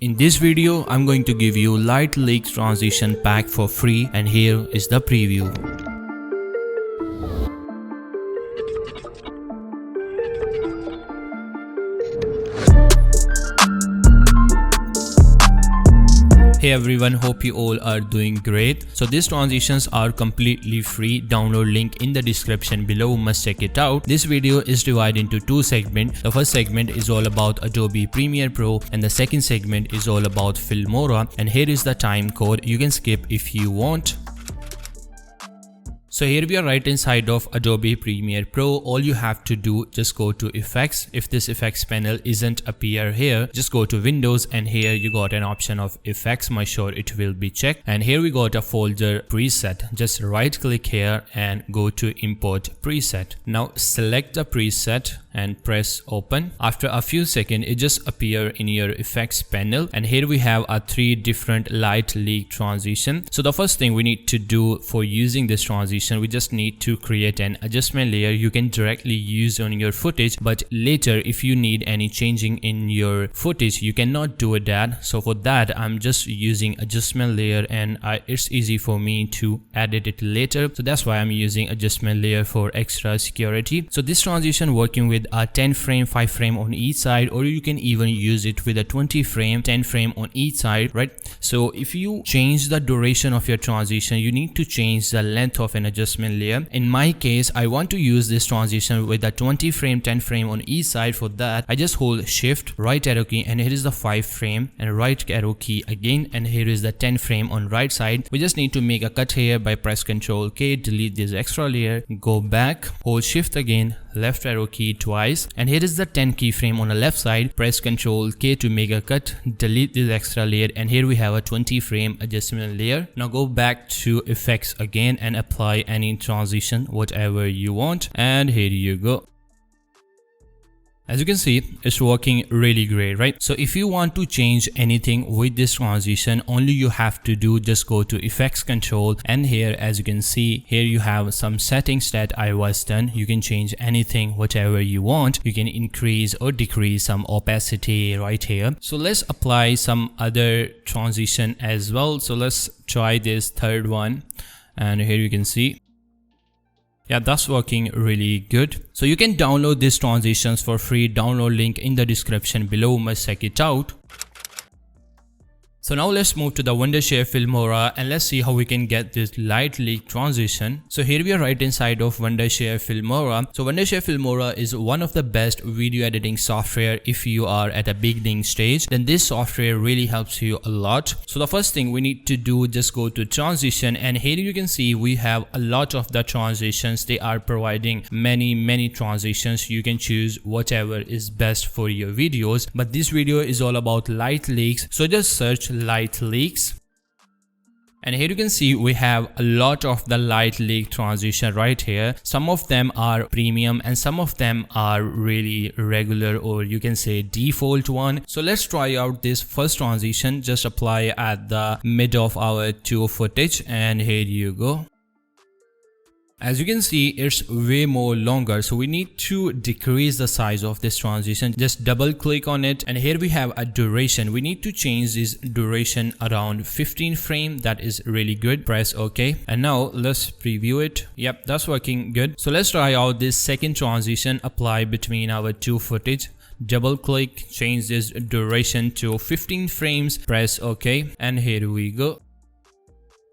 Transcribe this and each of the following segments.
In this video, I'm going to give you Light Leaks transition pack for free, and here is the preview. Hey everyone, hope you all are doing great. So these transitions are completely free. Download link in the description below, must check it out. This video is divided into two segments. The first segment is all about Adobe Premiere Pro and the second segment is all about Filmora, and here is the time code. You can skip if you want. So here we are right inside of Adobe Premiere Pro. All you have to do, just go to effects. If this effects panel isn't appear here, just go to Windows, and here you got an option of effects. Make sure it will be checked, and here we got a folder preset. Just right click here and go to import preset. Now select the preset and press open. After a few seconds, it just appear in your effects panel, and here we have a three different light leak transition. So the first thing we need to do for using this transition, we just need to create an adjustment layer. You can directly use on your footage, but later if you need any changing in your footage, you cannot do that. So for that, I'm just using adjustment layer, and it's easy for me to edit it later. So that's why I'm using adjustment layer for extra security. So this transition working with a 10 frame 5 frame on each side, or you can even use it with a 20 frame 10 frame on each side, right? So if you change the duration of your transition, you need to change the length of an adjustment layer. In my case, I want to use this transition with a 20 frame 10 frame on each side. For that, I just hold shift right arrow key, and here is the 5 frame, and right arrow key again, and here is the 10 frame on right side. We just need to make a cut here by press Ctrl K, delete this extra layer, go back, hold shift again, left arrow key twice, and here is the 10 keyframe on the left side. Press Ctrl K to make a cut, delete this extra layer, and here we have a 20 frame adjustment layer. Now go back to effects again and apply any transition whatever you want, and here you go. As you can see, it's working really great, right? So if you want to change anything with this transition, only you have to do, just go to effects control, and here as you can see, here you have some settings that I was done. You can change anything whatever you want. You can increase or decrease some opacity right here. So let's apply some other transition as well. So let's try this third one, and here you can see, yeah, that's working really good. So you can download these transitions for free. Download link in the description below, must check it out. So now let's move to the Wondershare Filmora, and let's see how we can get this light leak transition. So here we are right inside of Wondershare Filmora. So Wondershare Filmora is one of the best video editing software. If you are at a beginning stage, then this software really helps you a lot. So the first thing we need to do, just go to transition, and here you can see we have a lot of the transitions. They are providing many transitions. You can choose whatever is best for your videos, but this video is all about light leaks. So just search light leaks, and here you can see we have a lot of the light leak transition right here. Some of them are premium and some of them are really regular, or you can say default one. So let's try out this first transition. Just apply at the mid of our two footage, and here you go. As you can see, it's way more longer, so we need to decrease the size of this transition. Just double click on it, and here we have a duration. We need to change this duration around 15 frame. That is really good. Press OK, and now let's preview it. Yep, that's working good. So let's try out this second transition. Apply between our two footage. Double click, change this duration to 15 frames. Press OK, and here we go.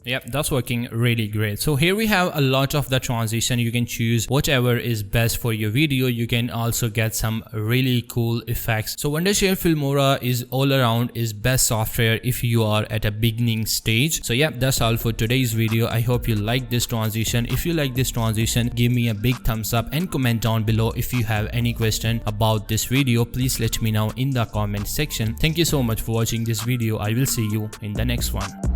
Yep, that's working really great. So here we have a lot of the transition. You can choose whatever is best for your video. You can also get some really cool effects. So Wondershare Filmora is all around is best software if you are at a beginning stage. So yeah, that's all for today's video. I hope you like this transition. If you like this transition, give me a big thumbs up and comment down below. If you have any question about this video, please let me know in the comment section. Thank you so much for watching this video. I will see you in the next one.